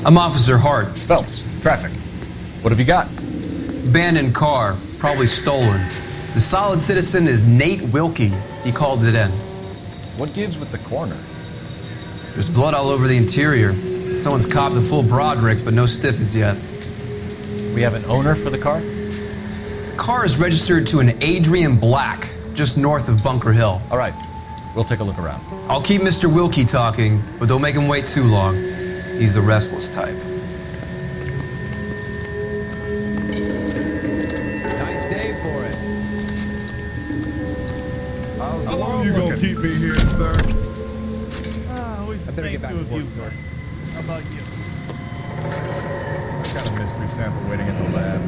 I'm Officer Hart. Phelps, traffic. What have you got? Abandoned car, probably stolen. The solid citizen is Nate Wilkie. He called it in. What gives with the corner? There's blood all over the interior. Someone's copped a full Broderick, but no stiff as yet. We have an owner for the car? The car is registered to an Adrian Black, just north of Bunker Hill. All right, we'll take a look around. I'll keep Mr. Wilkie talking, but don't make him wait too long. He's the restless type. Nice day for it. How long you gonna keep me here, sir? Always the same two of you, sir. How about you? Got a mystery sample waiting at the lab.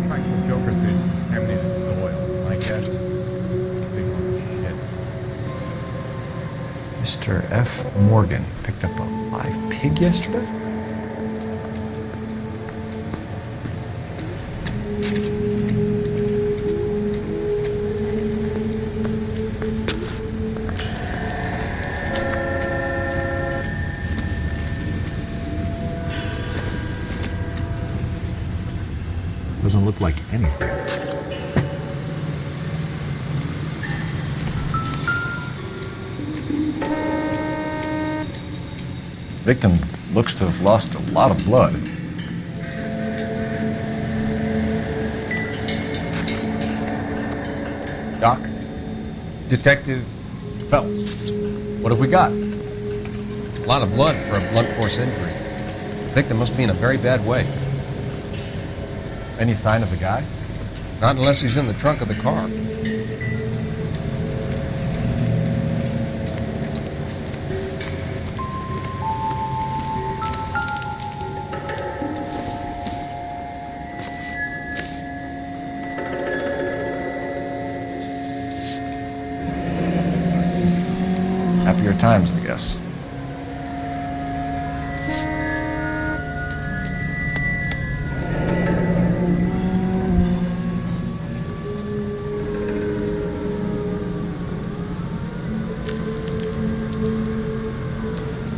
Practical Joker says contaminated soil. I guess. Big one. Hit. Mr. F. Morgan picked up a live pig yesterday? Doesn't look like anything. Victim looks to have lost a lot of blood. Doc? Detective Phelps. What have we got? A lot of blood for a blunt force injury. The victim must be in a very bad way. Any sign of the guy? Not unless he's in the trunk of the car. Happier times, I guess.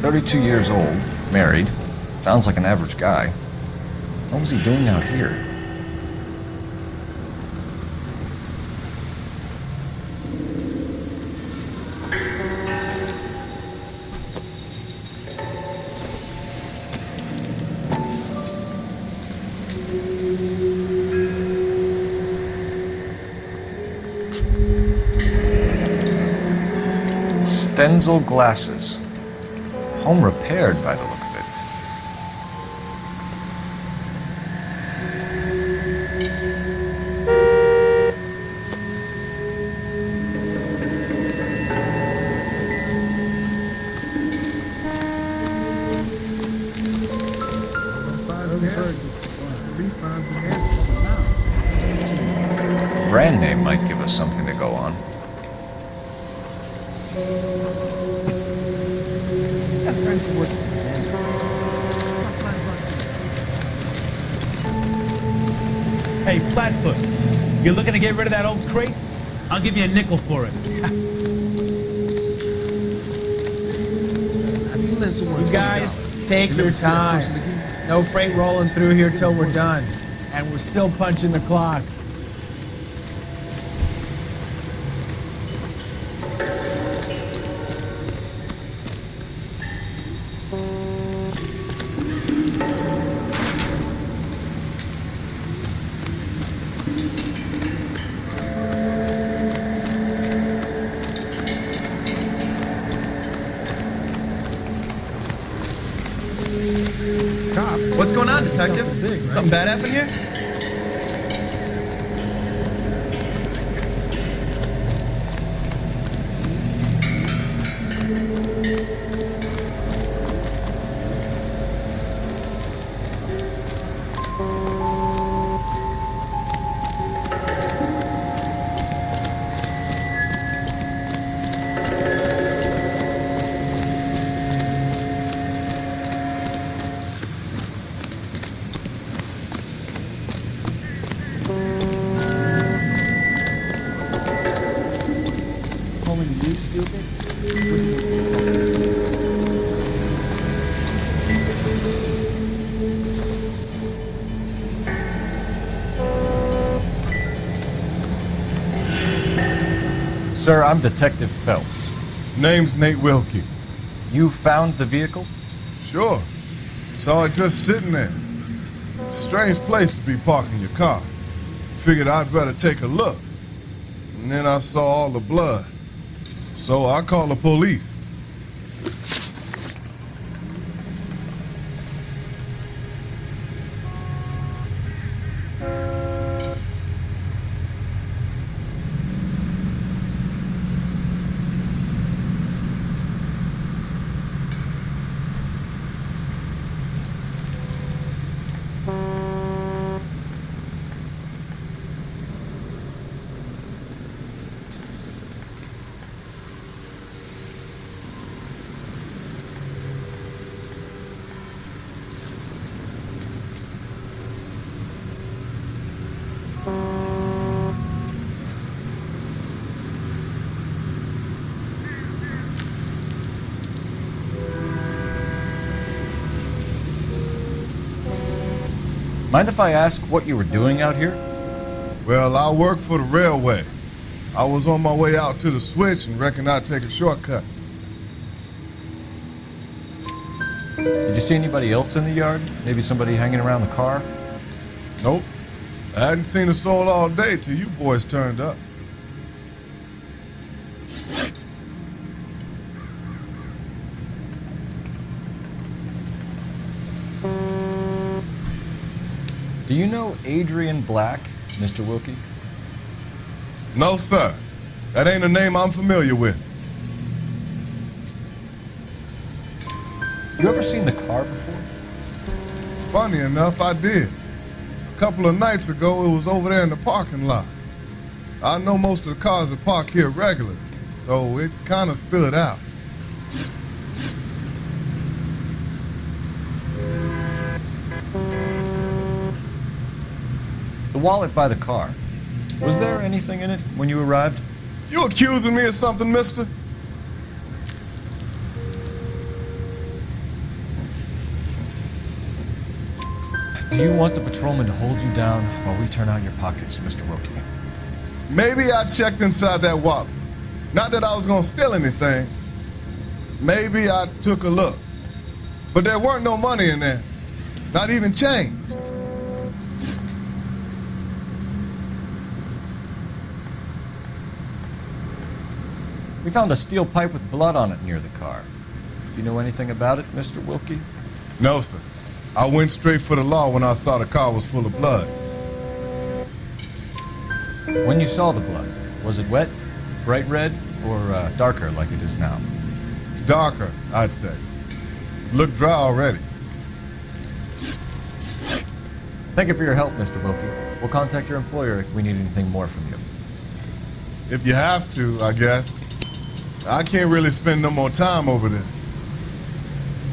"32 years old, married. Sounds like an average guy. What was he doing out here?" Stenzel glasses. Home repaired by the look of it. Brand name might give us something to go on. Hey, Flatfoot, you're looking to get rid of that old crate? I'll give you a nickel for it. You guys, take your time. No freight rolling through here till we're done. And we're still punching the clock. What's going on, Detective? Something bad happened here? Sir, I'm Detective Phelps. Name's Nate Wilkie. You found the vehicle? Sure. Saw it just sitting there. Strange place to be parking your car. Figured I'd better take a look. And then I saw all the blood. So I called the police. Mind if I ask what you were doing out here? Well, I work for the railway. I was on my way out to the switch and reckoned I'd take a shortcut. Did you see anybody else in the yard? Maybe somebody hanging around the car? Nope. I hadn't seen a soul all day till you boys turned up. Do you know Adrian Black, Mr. Wilkie? No, sir. That ain't a name I'm familiar with. You ever seen the car before? Funny enough, I did. A couple of nights ago, it was over there in the parking lot. I know most of the cars are parked here regularly, so it kind of stood out. The wallet by the car. Was there anything in it when you arrived? You accusing me of something, mister? Do you want the patrolman to hold you down while we turn out your pockets, Mr. Wilkie? Maybe I checked inside that wallet. Not that I was gonna steal anything. Maybe I took a look. But there weren't no money in there. Not even change. We found a steel pipe with blood on it near the car. Do you know anything about it, Mr. Wilkie? No, sir. I went straight for the law when I saw the car was full of blood. When you saw the blood, was it wet, bright red, or darker like it is now? Darker, I'd say. Looked dry already. Thank you for your help, Mr. Wilkie. We'll contact your employer if we need anything more from you. If you have to, I guess. I can't really spend no more time over this.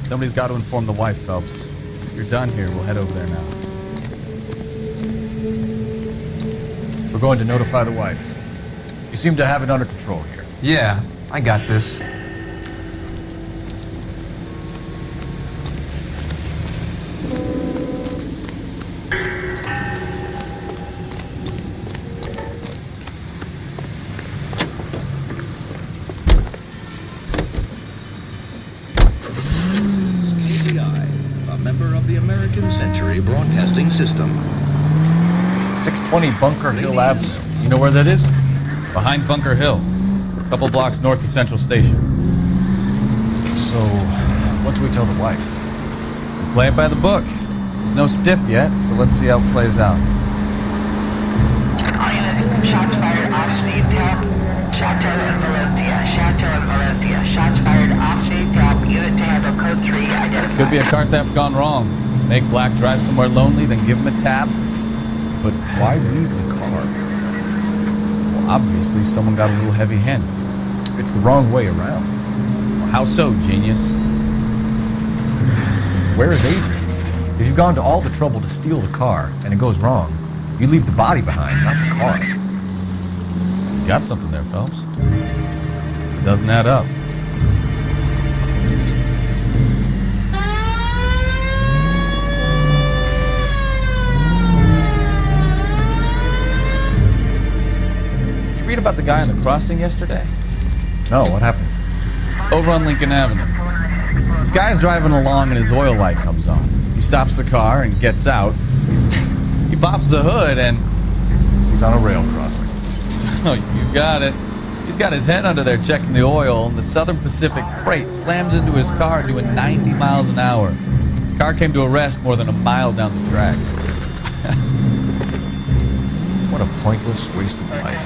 Somebody's got to inform the wife, Phelps. If you're done here, we'll head over there now. We're going to notify the wife. You seem to have it under control here. Yeah, I got this. A member of the American Century Broadcasting System. 620 Bunker Hill Avenue. You know where that is? Behind Bunker Hill, a couple blocks north of Central Station. So, what do we tell the wife? We play it by the book. There's no stiff yet, so let's see how it plays out. Shots fired off speed tap. Chateau and Valencia. Chateau and Valencia. Shots fired off speed tap. Unit to handle code 3 identified. Could be a car theft gone wrong. Make Black drive somewhere lonely, then give him a tap. But why leave the car? Well, obviously someone got a little heavy-handed. It's the wrong way around. Well, how so, genius? Where is Adrian? If you've gone to all the trouble to steal the car and it goes wrong, you leave the body behind, not the car. You got something there, Phelps. It doesn't add up. You read about the guy on the crossing yesterday? No, what happened? Over on Lincoln Avenue. This guy's driving along and his oil light comes on. He stops the car and gets out. He pops the hood and... He's on a rail crossing. Oh, you got it. He's got his head under there checking the oil, and the Southern Pacific Freight slams into his car doing 90 miles an hour. The car came to a rest more than a mile down the track. What a pointless waste of life.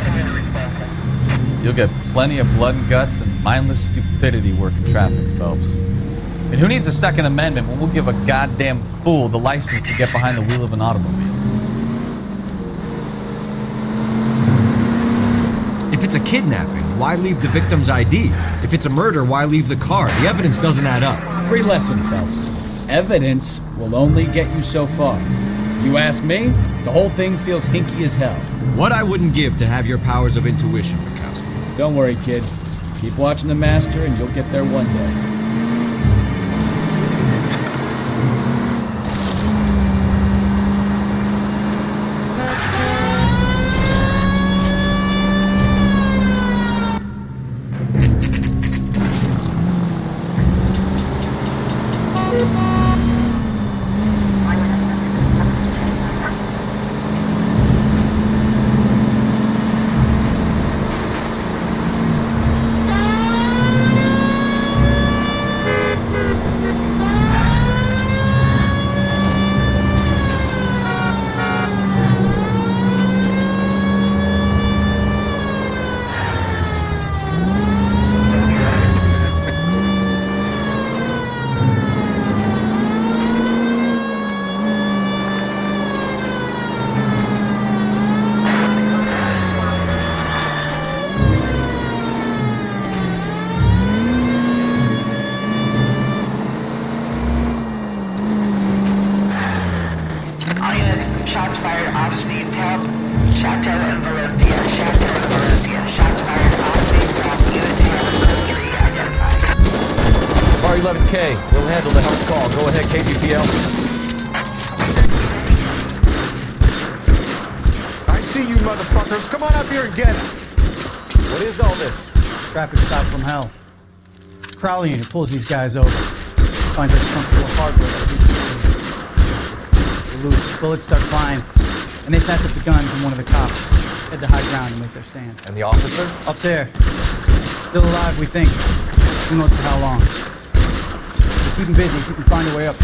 You'll get plenty of blood and guts and mindless stupidity working traffic, Phelps. And who needs a Second Amendment when we'll give a goddamn fool the license to get behind the wheel of an automobile? If it's a kidnapping, why leave the victim's ID? If it's a murder, why leave the car? The evidence doesn't add up. Free lesson, Phelps. Evidence will only get you so far. You ask me, the whole thing feels hinky as hell. What I wouldn't give to have your powers of intuition, Caso. Don't worry, kid. Keep watching the master and you'll get there one day. We'll handle the help call. Go ahead, KBPL. I see you motherfuckers. Come on up here and get us. What is all this? Traffic stop from hell. Crowley unit pulls these guys over. Finds a trunk full of hardware. They lose. Bullets start flying. And they snatch up the guns and one of the cops. Head to high ground and make their stand. And the officer? Up there. Still alive, we think. Who knows for how long. Keep him busy. He can find a way up.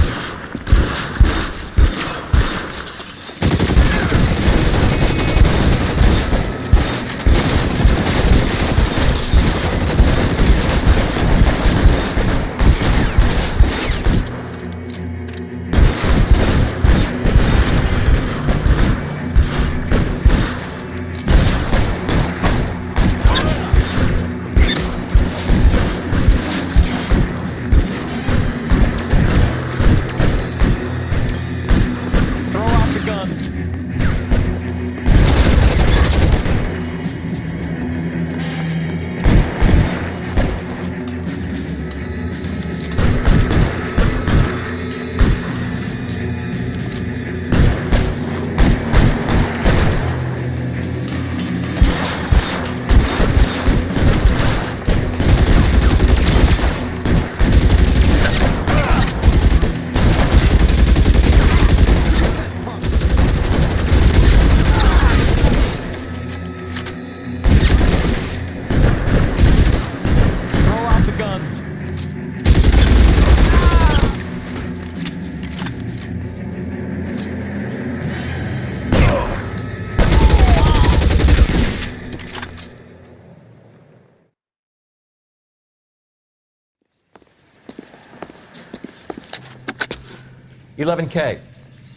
$11K.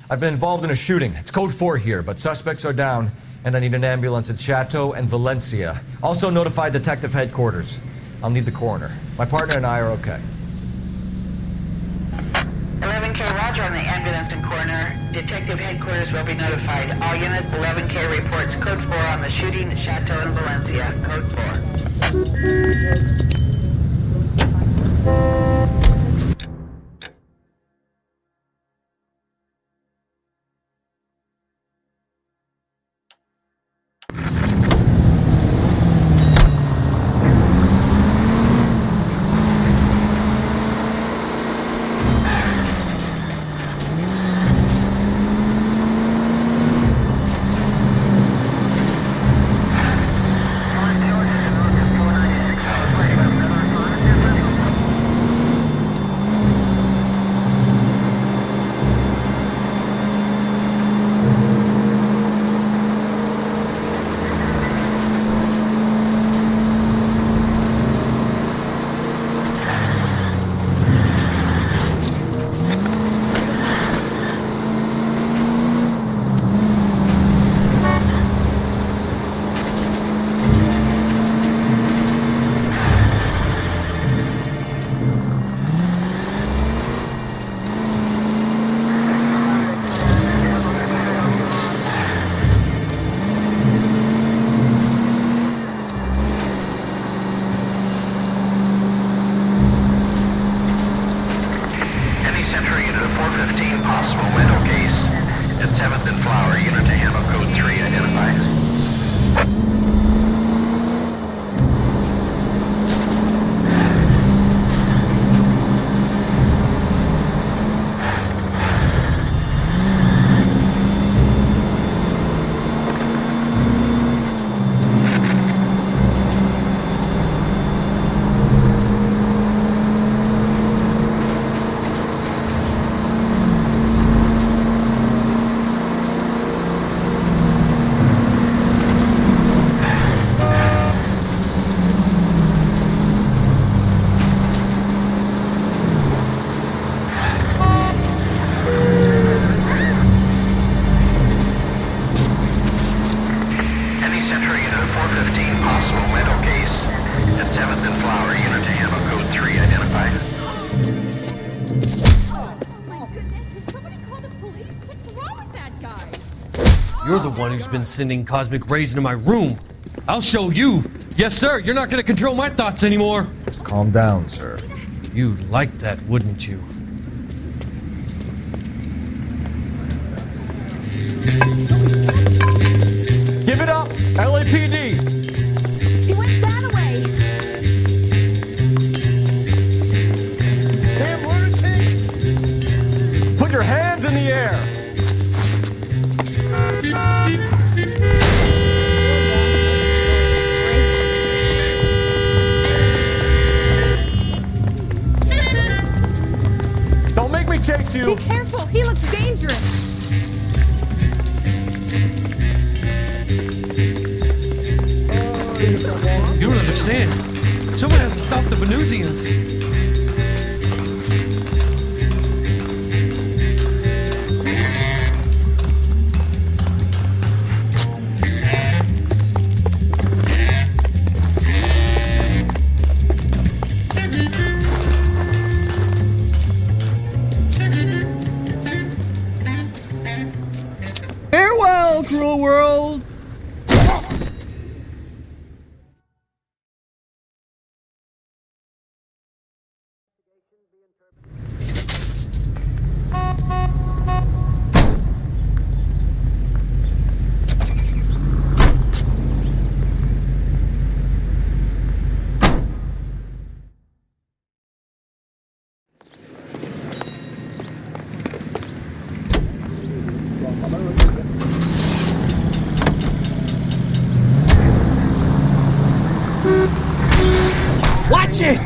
I've been involved in a shooting. It's code 4 here, but suspects are down, and I need an ambulance at Chateau and Valencia. Also notify detective headquarters. I'll need the coroner. My partner and I are okay. 11K, roger on the ambulance and coroner. Detective headquarters will be notified. All units, 11K reports code 4 on the shooting at Chateau and Valencia. Code 4. possible window case at 7th and Flower. Unit to handle code 3 identified. You're the one who's been sending cosmic rays into my room. I'll show you. Yes, sir. You're not going to control my thoughts anymore. Just calm down, sir. You'd like that, wouldn't you? Give it up, LAPD. He went that way. Damn lunatic. Put your hands in the air. Don't make me chase you. Be careful, he looks dangerous. You don't understand. Someone has to stop the Venusians. Farewell, cruel world! Watch it!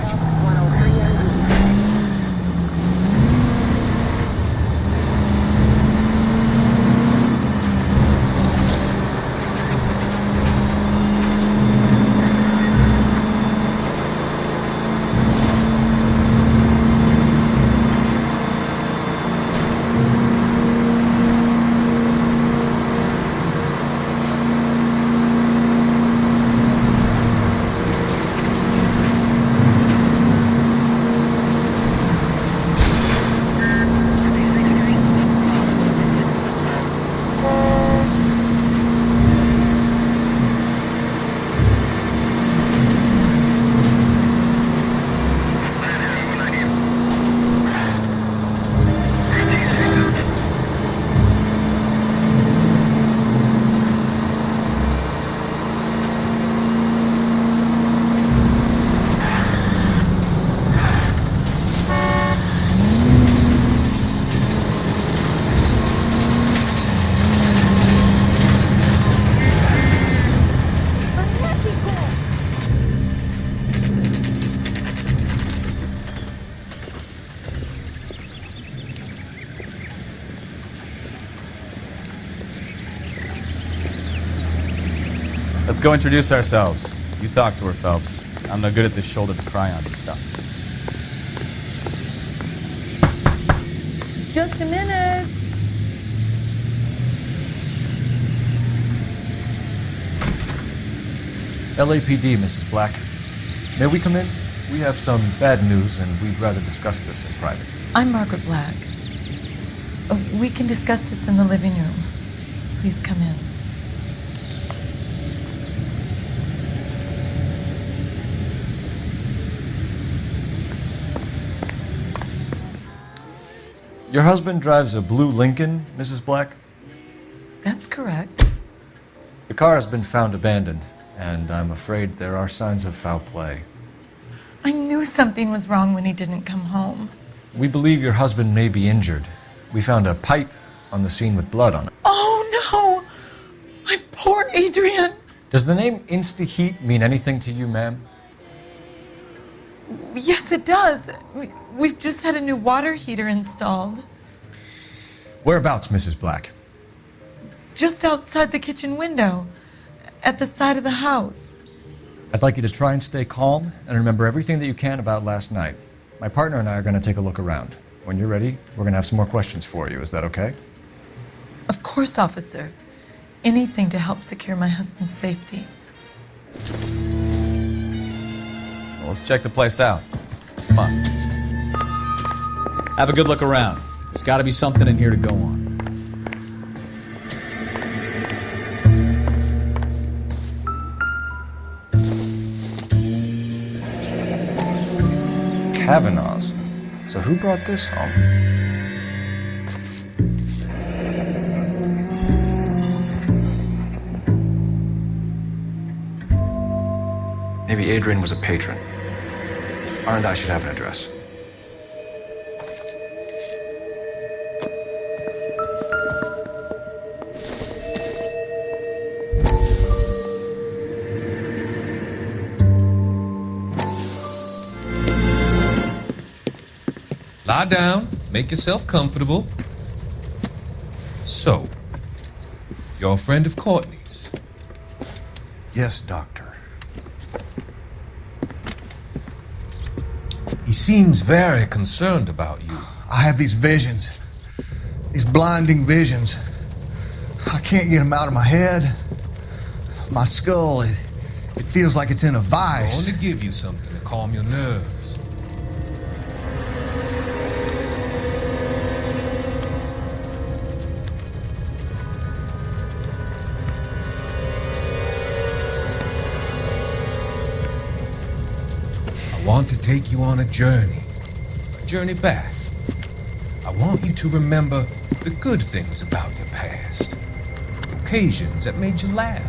Let's go introduce ourselves. You talk to her, Phelps. I'm no good at this shoulder to cry on stuff. Just a minute. LAPD, Mrs. Black. May we come in? We have some bad news and we'd rather discuss this in private. I'm Margaret Black. We can discuss this in the living room. Please come in. Your husband drives a blue Lincoln, Mrs. Black? That's correct. The car has been found abandoned, and I'm afraid there are signs of foul play. I knew something was wrong when he didn't come home. We believe your husband may be injured. We found a pipe on the scene with blood on it. Oh no! My poor Adrian! Does the name Insta-Heat mean anything to you, ma'am? Yes, it does. We've just had a new water heater installed. Whereabouts, Mrs. Black? Just outside the kitchen window, at the side of the house. I'd like you to try and stay calm and remember everything that you can about last night. My partner and I are going to take a look around. When you're ready, we're going to have some more questions for you. Is that okay? Of course, officer. Anything to help secure my husband's safety. Well, let's check the place out. Come on. Have a good look around. There's got to be something in here to go on. Kavanaugh's. So who brought this home? Maybe Adrian was a patron. R&I should have an address. Lie down, make yourself comfortable. So, you're a friend of Courtney's? Yes, Doctor. He seems very concerned about you. I have these visions. These blinding visions. I can't get them out of my head. My skull, it feels like it's in a I'm vice. going to give you something to calm your nerves. I want to take you on a journey back. I want you to remember the good things about your past, occasions that made you laugh,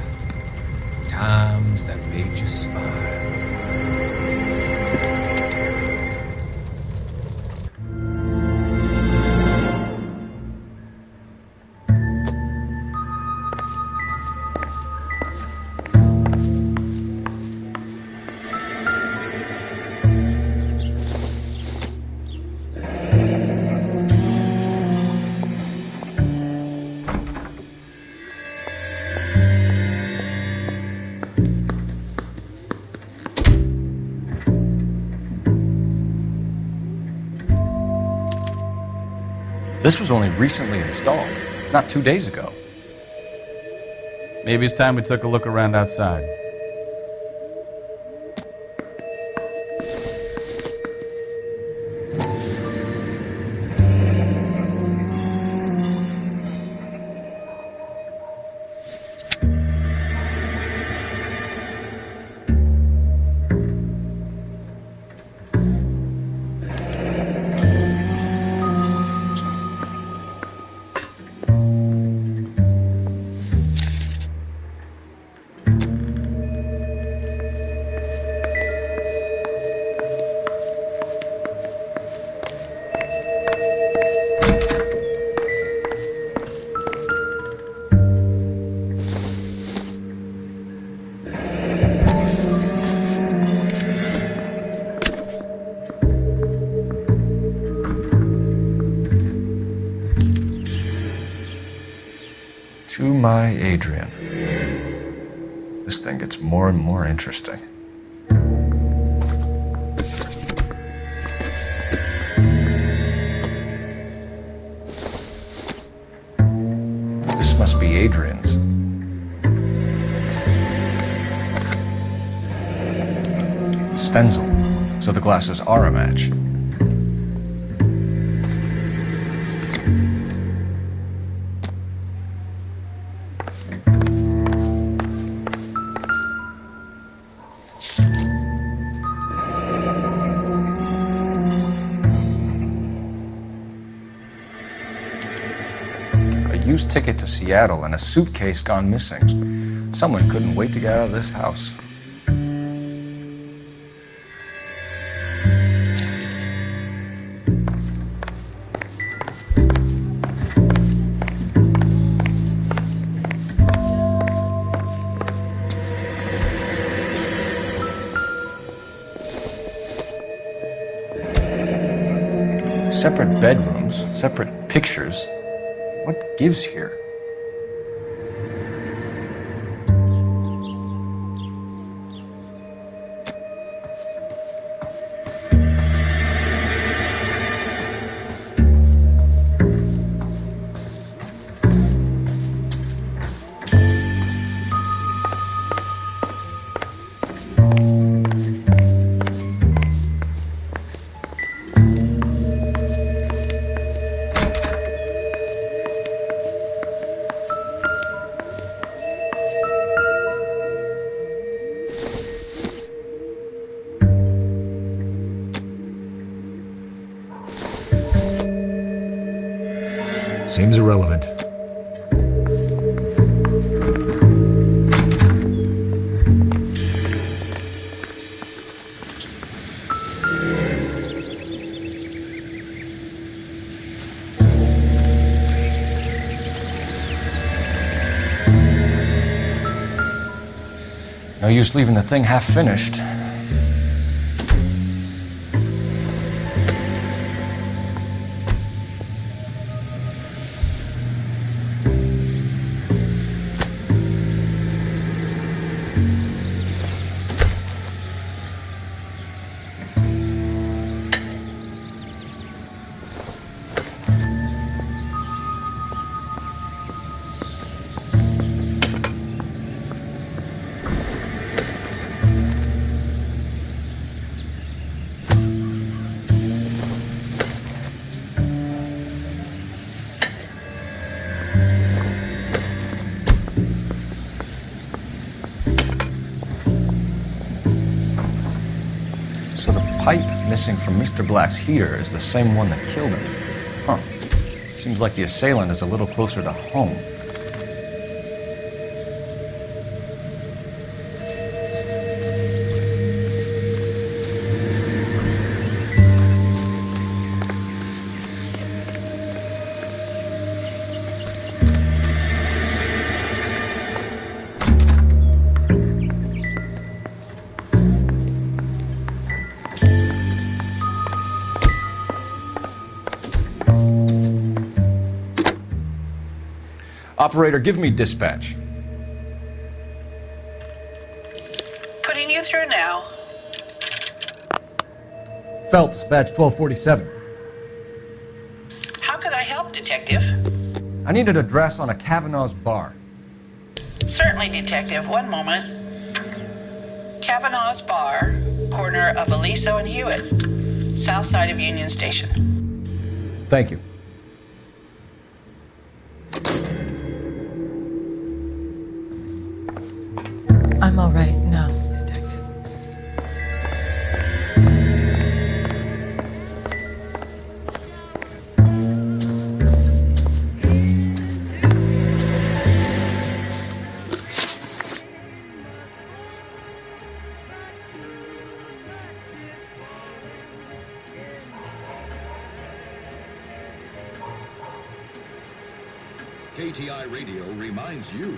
times that made you smile. This was only recently installed, not 2 days ago. Maybe it's time we took a look around outside. To my Adrian. This thing gets more and more interesting. This must be Adrian's. Stencil, so the glasses are a match. used ticket to Seattle and a suitcase gone missing. Someone couldn't wait to get out of this house. Separate bedrooms, separate pictures. What gives here? Seems irrelevant. No use leaving the thing half finished. So the pipe missing from Mr. Black's heater is the same one that killed him. Huh. Seems like the assailant is a little closer to home. Operator, give me dispatch. Putting you through now. Phelps, badge 1247. How could I help, Detective? I need an address on a Kavanaugh's bar. Certainly, Detective. One moment. Kavanaugh's Bar, corner of Aliso and Hewitt, south side of Union Station. Thank you. I'm all right now, detectives. KTI Radio reminds you,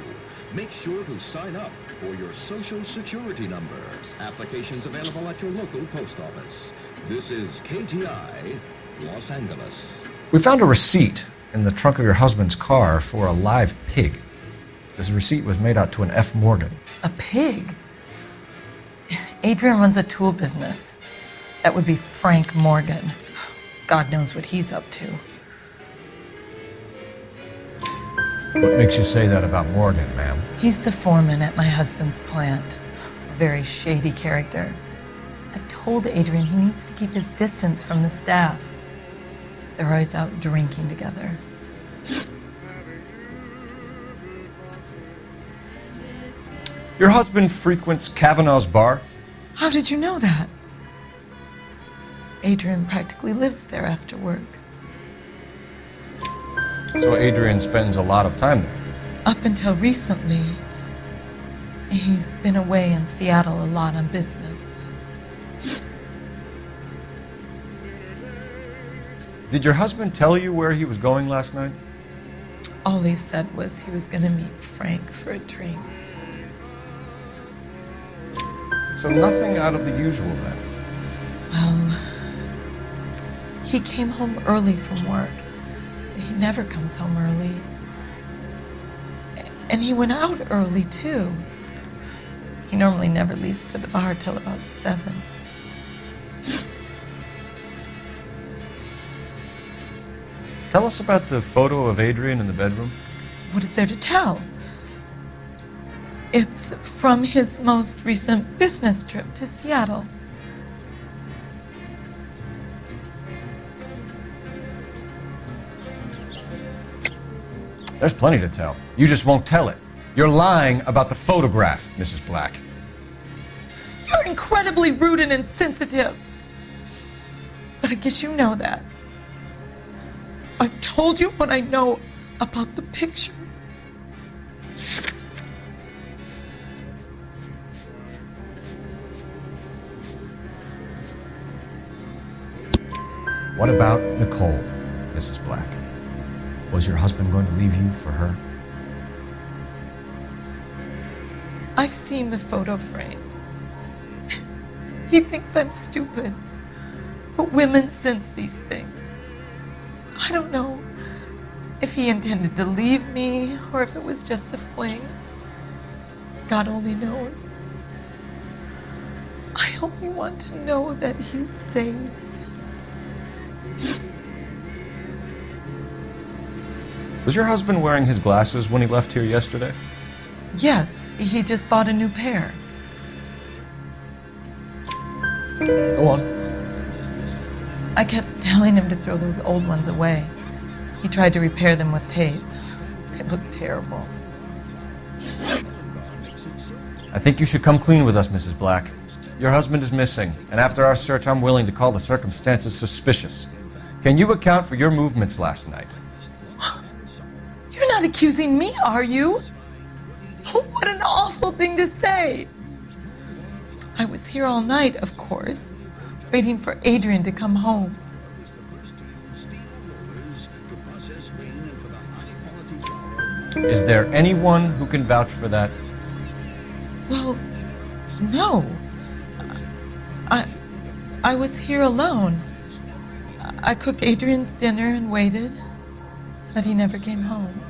make sure to sign up for your Social Security number. Applications available at your local post office. This is KTI, Los Angeles. We found a receipt in the trunk of your husband's car for a live pig. This receipt was made out to an F. Morgan. A pig? Adrian runs a tool business. That would be Frank Morgan. God knows what he's up to. What makes you say that about Morgan, ma'am? He's the foreman at my husband's plant. A very shady character. I've told Adrian he needs to keep his distance from the staff. They're always out drinking together. Your husband frequents Kavanaugh's bar? How did you know that? Adrian practically lives there after work. So Adrian spends a lot of time there. Up until recently, he's been away in Seattle a lot on business. Did your husband tell you where he was going last night? All he said was he was going to meet Frank for a drink. So nothing out of the usual then? Well, he came home early from work. He never comes home early. And he went out early, too. He normally never leaves for the bar till about 7. Tell us about the photo of Adrian in the bedroom. What is there to tell? It's from his most recent business trip to Seattle. There's plenty to tell. You just won't tell it. You're lying about the photograph, Mrs. Black. You're incredibly rude and insensitive. But I guess you know that. I've told you what I know about the picture. What about Nicole, Mrs. Black? Was your husband going to leave you for her? I've seen the photo frame. He thinks I'm stupid. But women sense these things. I don't know if he intended to leave me or if it was just a fling. God only knows. I only want to know that he's safe. Was your husband wearing his glasses when he left here yesterday? Yes, he just bought a new pair. Go on. I kept telling him to throw those old ones away. He tried to repair them with tape. They looked terrible. I think you should come clean with us, Mrs. Black. Your husband is missing, and after our search, I'm willing to call the circumstances suspicious. Can you account for your movements last night? You're not accusing me, are you? What an awful thing to say. I was here all night, of course, waiting for Adrian to come home. Is there anyone who can vouch for that? Well, no. I was here alone. I cooked Adrian's dinner and waited, but he never came home.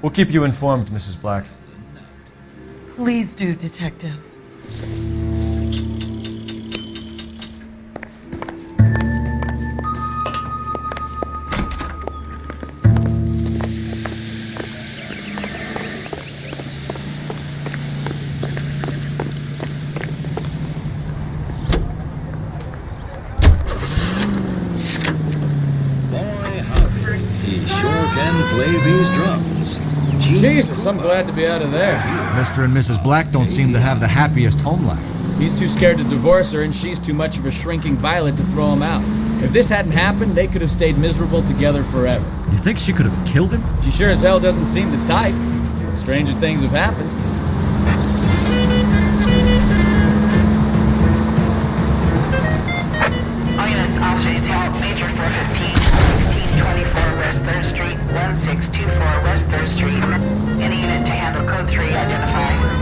We'll keep you informed, Mrs. Black. Please do, Detective. Jesus, I'm glad to be out of there. Mr. and Mrs. Black don't seem to have the happiest home life. He's too scared to divorce her, and she's too much of a shrinking violet to throw him out. If this hadn't happened, they could have stayed miserable together forever. You think she could have killed him? She sure as hell doesn't seem the type. Stranger things have happened. All units, officers help Major 415, 1624 West 3rd Street, 1624 West 3rd Street. Any unit to handle code 3, identify.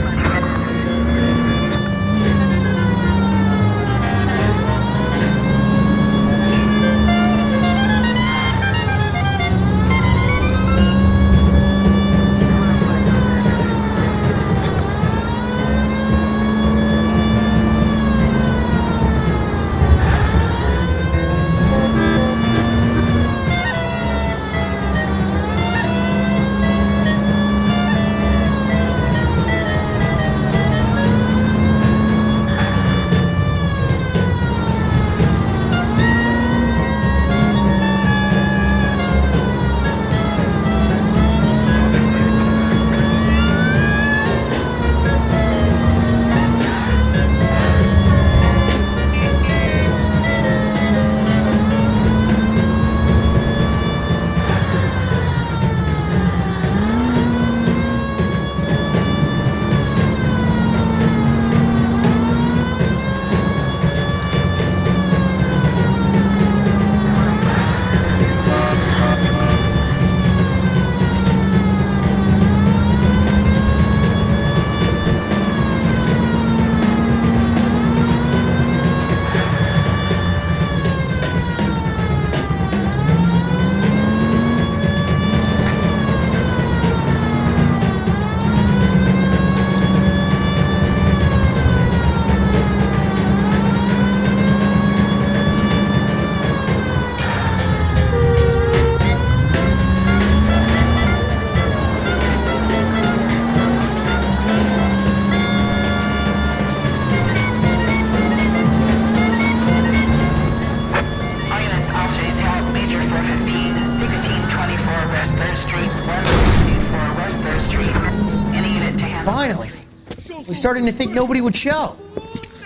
We're starting to think nobody would show.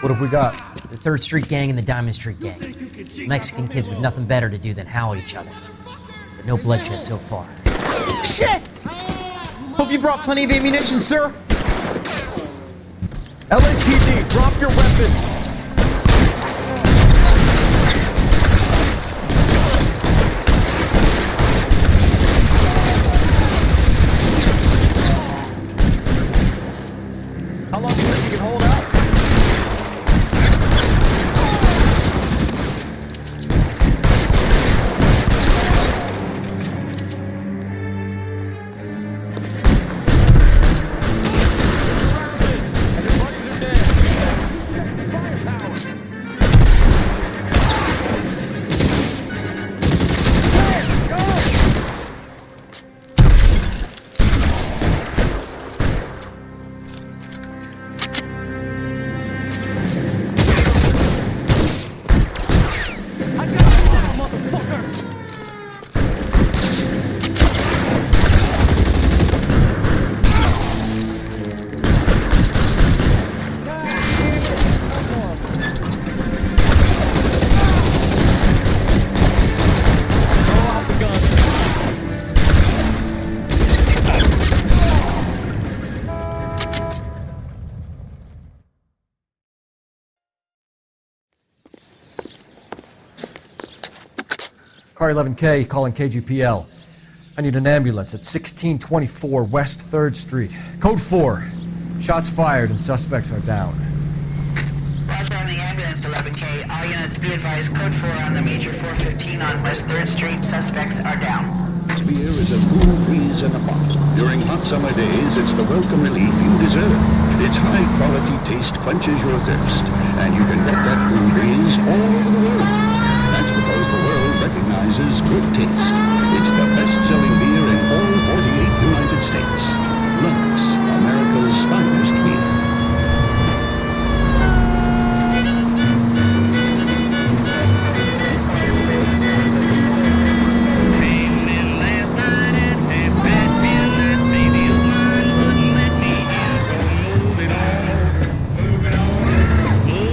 What have we got? The 3rd Street Gang and the Diamond Street Gang. Mexican kids with nothing better to do than howl at each other. But no bloodshed so far. Shit! Hope you brought plenty of ammunition, sir. LAPD, drop your weapon! How long do you think you can hold out? Car 11K, calling KGPL. I need an ambulance at 1624 West 3rd Street. Code 4. Shots fired and suspects are down. Roger on the ambulance, 11K. All units be advised, code 4 on the major 415 on West 3rd Street. Suspects are down. Beer is a cool breeze in a bottle. During hot summer days, it's the welcome relief you deserve. Its high-quality taste quenches your thirst, and you can get that cool breeze all over the world. That's because the world recognizes good taste. It's the best-selling beer in all 48 United States. Lux, America's finest beer.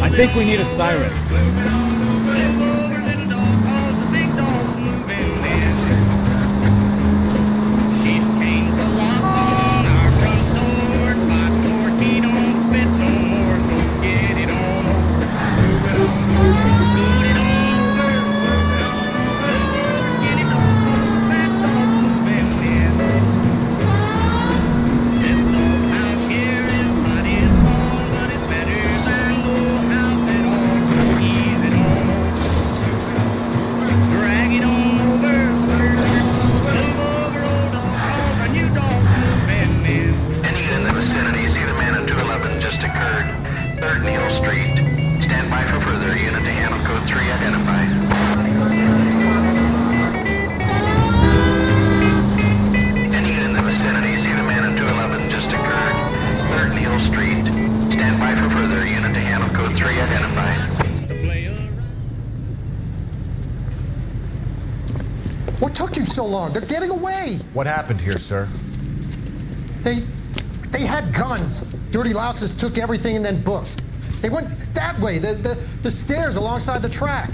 I think we need a siren. What took you so long? They're getting away. What happened here, sir? They had guns. Dirty louses took everything and then booked. They went that way, the stairs alongside the track.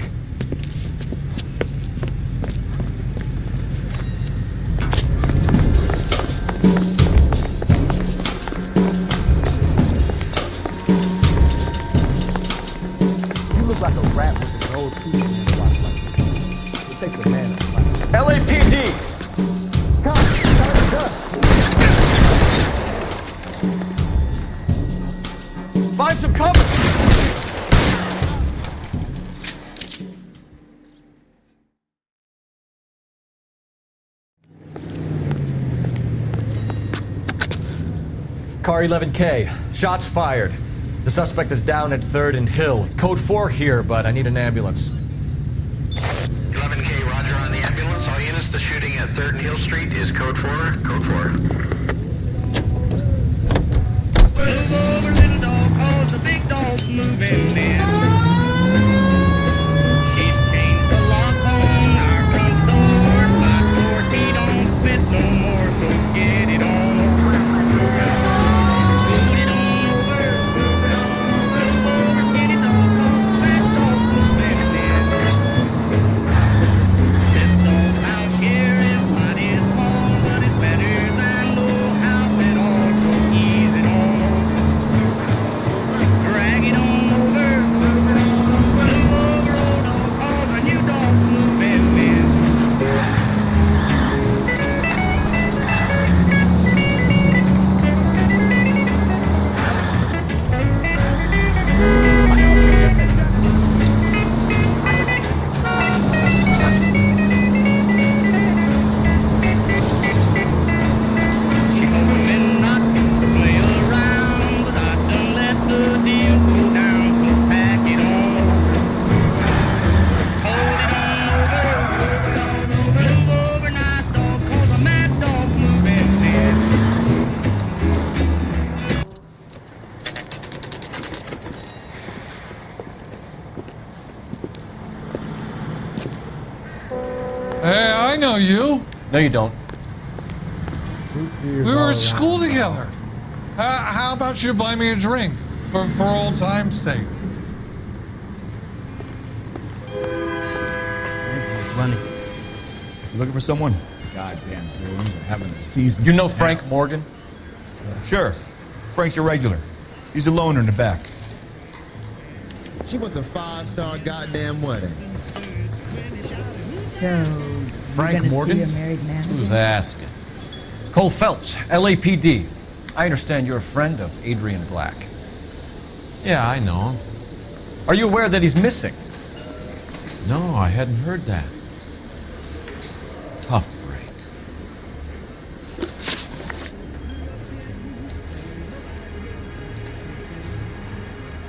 You look like a rat with a gold tooth in your flashlight. It takes a man to find it. LAPD! Find some cover! Car 11K, shots fired. The suspect is down at 3rd and Hill. It's code 4 here, but I need an ambulance. 11K, roger on the ambulance. All units, the shooting at 3rd and Hill Street is code 4. Code 4. Move over, little dog, cause the big dog's moving in. She's changed the lock on our front door. My door key don't fit no more, so get it on over. Scoot it on over. know you. No, you don't. We were at school together. How about you buy me a drink for old time's sake? Running. Looking for someone? Goddamn villains are having a season. You know Frank Morgan? Sure. Frank's your regular. He's a loner in the back. She wants a 5-star goddamn wedding. So, Frank you're gonna Morgan? see a married man Who's again? asking? Cole Phelps, LAPD. I understand you're a friend of Adrian Black. Yeah, I know him. Are you aware that he's missing? No, I hadn't heard that. Tough break.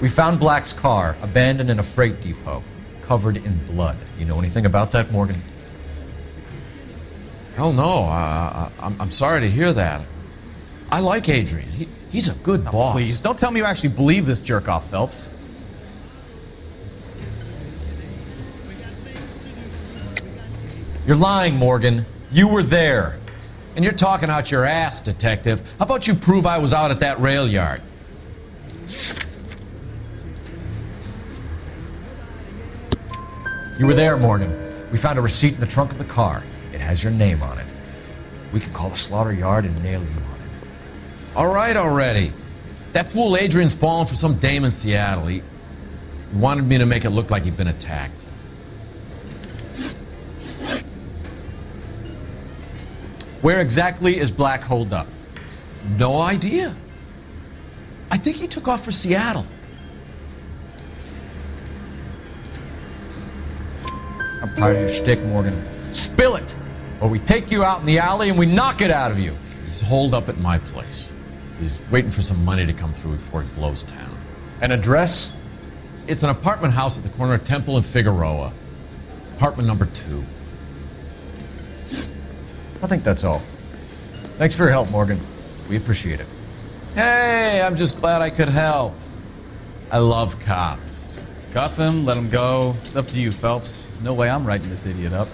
We found Black's car abandoned in a freight depot, covered in blood. You know anything about that, Morgan? Hell no. I'm sorry to hear that. I like Adrian. He's a good boss. Please, don't tell me you actually believe this jerk-off, Phelps. You're lying, Morgan. You were there. And you're talking out your ass, detective. How about you prove I was out at that rail yard? You were there, Morgan. We found a receipt in the trunk of the car. It has your name on it. We could call the slaughter yard and nail you on it. All right already. That fool Adrian's fallen for some dame in Seattle. He wanted me to make it look like he'd been attacked. Where exactly is Black holed up? No idea. I think he took off for Seattle. I'm tired of your shtick, Morgan. Spill it, or we take you out in the alley and we knock it out of you. He's holed up at my place. He's waiting for some money to come through before he blows town. An address? It's an apartment house at the corner of Temple and Figueroa. Apartment number 2. I think that's all. Thanks for your help, Morgan. We appreciate it. Hey, I'm just glad I could help. I love cops. Cuff him, let him go. It's up to you, Phelps. There's no way I'm writing this idiot up.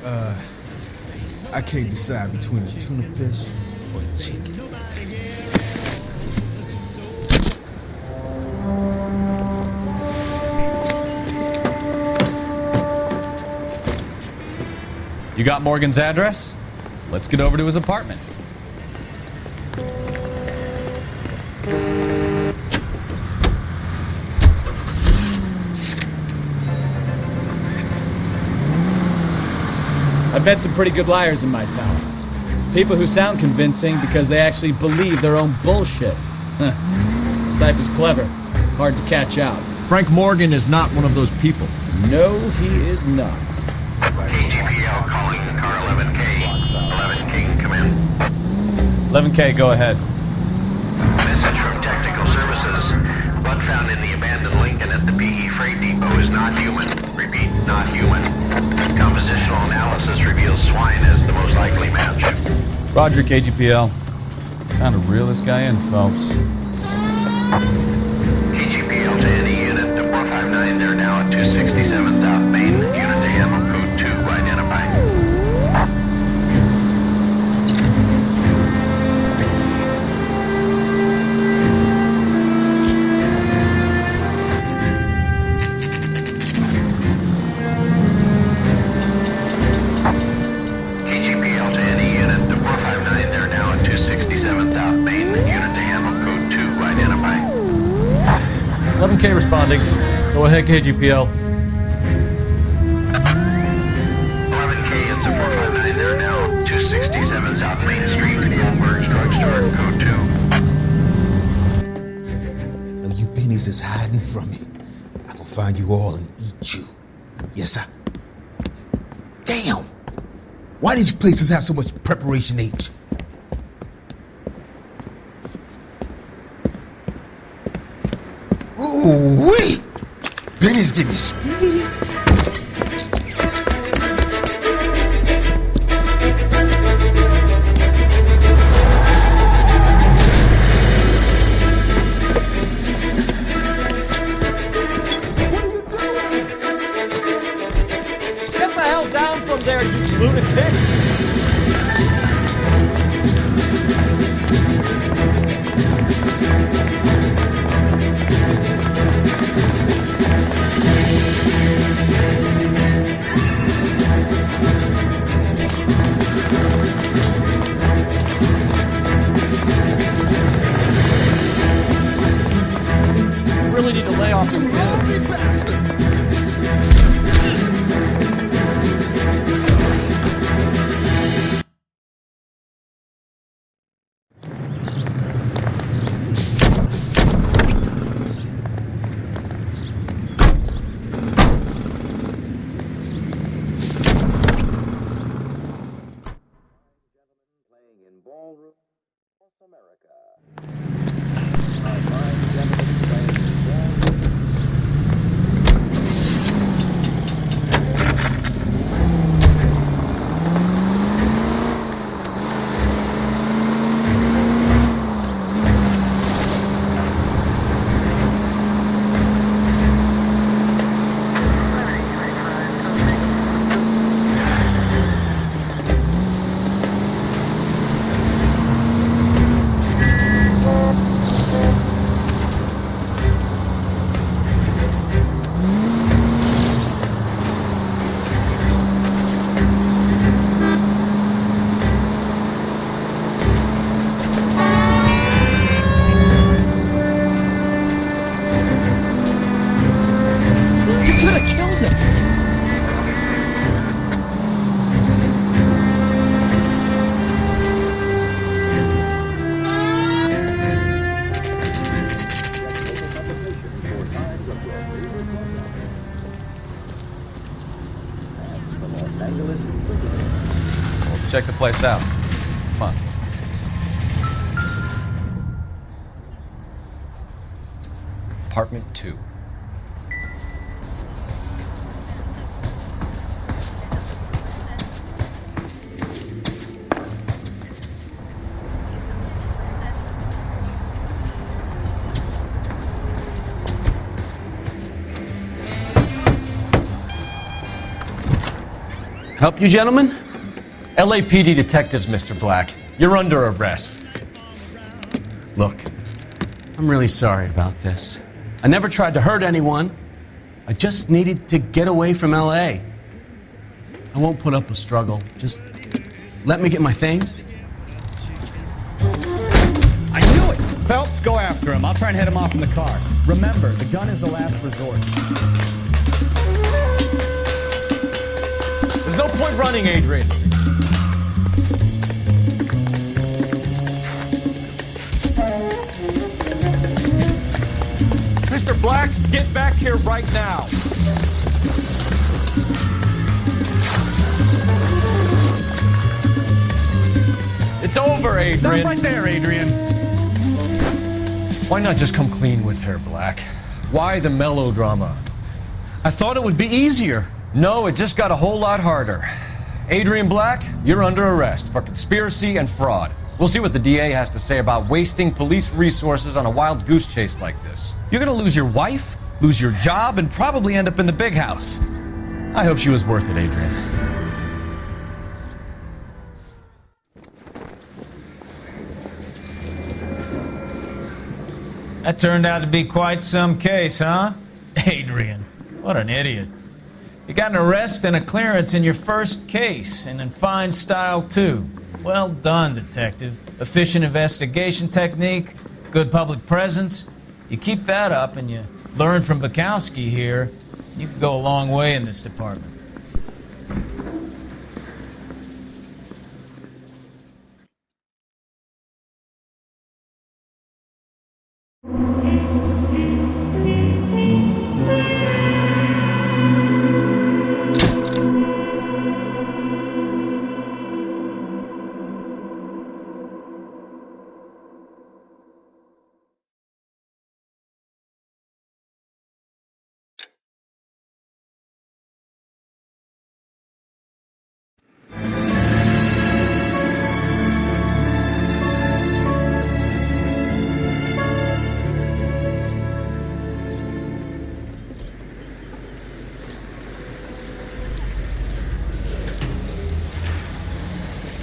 I can't decide between a tuna fish or a chicken. You got Morgan's address? Let's get over to his apartment. I've met some pretty good liars in my town. People who sound convincing because they actually believe their own bullshit. The type is clever, hard to catch out. Frank Morgan is not one of those people. No, he is not. KGPL calling car 11K. 11K, come in. 11K, go ahead. Message from Technical Services. Blood found in the abandoned Lincoln at the PE Freight Depot is not human. Repeat, not human. Compositional analysis reveals swine as the most likely match. Roger, KGPL. Time to reel this guy in, Phelps. KGPL to any unit. The 459, they're now at 267 South Main. Unit to handle code 2, identified. KGPL to any unit. The 459, they're now at 267 South Main. Unit to handle code 2, identified. 11K responding. Go ahead, KGPL. 11K, it's a 459, they're now 267 South Main Street, Goldberg's Drugstore, code 2. Now you pennies is hiding from me. I'm gonna find you all and eat you. Yes, sir. Damn! Why these places have so much preparation H? Ooh wee! Pennies give me speed. Get the hell down from there, you Ballroom, North America. Our fine gentlemen playing the ballroom. Let's check the place out. Come on. Apartment 2. Help you, gentlemen? LAPD detectives, Mr. Black. You're under arrest. Look, I'm really sorry about this. I never tried to hurt anyone. I just needed to get away from LA. I won't put up a struggle. Just let me get my things. I knew it! Phelps, go after him. I'll try and head him off in the car. Remember, the gun is the last resort. There's no point running, Adrian. Mr. Black, get back here right now. It's over, Adrian. Stop right there, Adrian. Why not just come clean with her, Black? Why the melodrama? I thought it would be easier. No, it just got a whole lot harder. Adrian Black, you're under arrest for conspiracy and fraud. We'll see what the DA has to say about wasting police resources on a wild goose chase like this. You're gonna lose your wife, lose your job, and probably end up in the big house. I hope she was worth it, Adrian. That turned out to be quite some case, huh? Adrian, what an idiot. You got an arrest and a clearance in your first case, and in fine style, too. Well done, detective. Efficient investigation technique, good public presence. You keep that up and you learn from Bukowski here, you could go a long way in this department.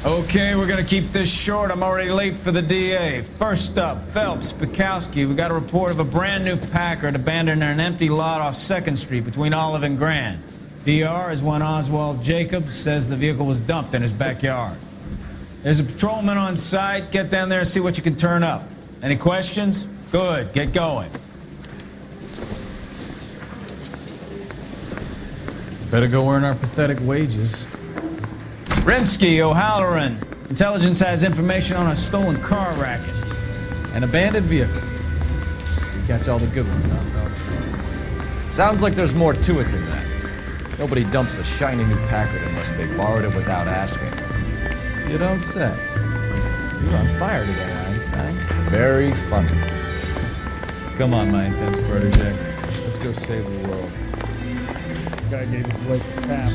Okay, we're gonna keep this short. I'm already late for the DA. First up, Phelps, Bukowski. We got a report of a brand new Packard abandoned in an empty lot off 2nd Street between Olive and Grand. PR is when Oswald Jacobs says the vehicle was dumped in his backyard. There's a patrolman on site. Get down there and see what you can turn up. Any questions? Good, get going. Better go earn our pathetic wages. Rimsky, O'Halloran. Intelligence has information on a stolen car racket. An abandoned vehicle. You catch all the good ones, huh, Phelps? Sounds like there's more to it than that. Nobody dumps a shiny new Packard unless they borrowed it without asking. You don't say. You were on fire today, Einstein. Very funny. Come on, my intense protege. Let's go save the world. Guy gave his wife a tap.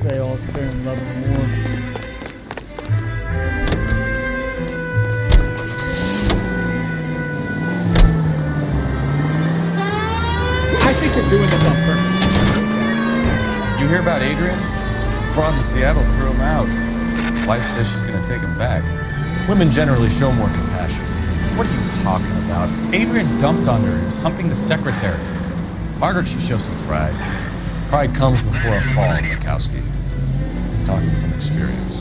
Say all fair and love and war. I think you're doing this on purpose. You hear about Adrian? Brought him to Seattle, threw him out. Wife says she's gonna take him back. Women generally show more compassion. What are you talking about? Adrian dumped on her. He was humping the secretary. Margaret should show some pride. Pride comes before a fall, Bukowski. I'm talking from experience.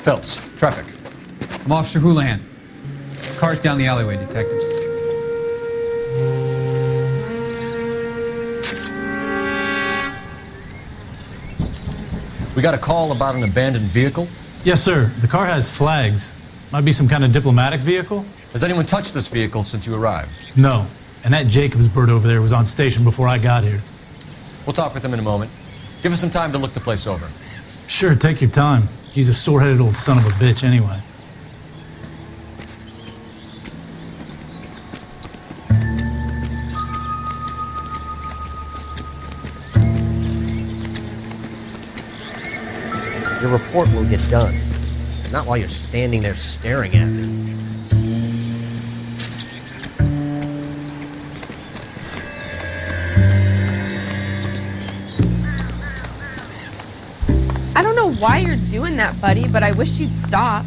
Phelps, traffic. I'm Officer Houlihan. Car's down the alleyway, detectives. We got a call about an abandoned vehicle. Yes, sir. The car has flags. Might be some kind of diplomatic vehicle. Has anyone touched this vehicle since you arrived? No. And that Jacobs bird over there was on station before I got here. We'll talk with him in a moment. Give us some time to look the place over. Sure, take your time. He's a sore-headed old son of a bitch anyway. Your report will get done. Not while you're standing there staring at me. I don't know why you're doing that, buddy, but I wish you'd stop.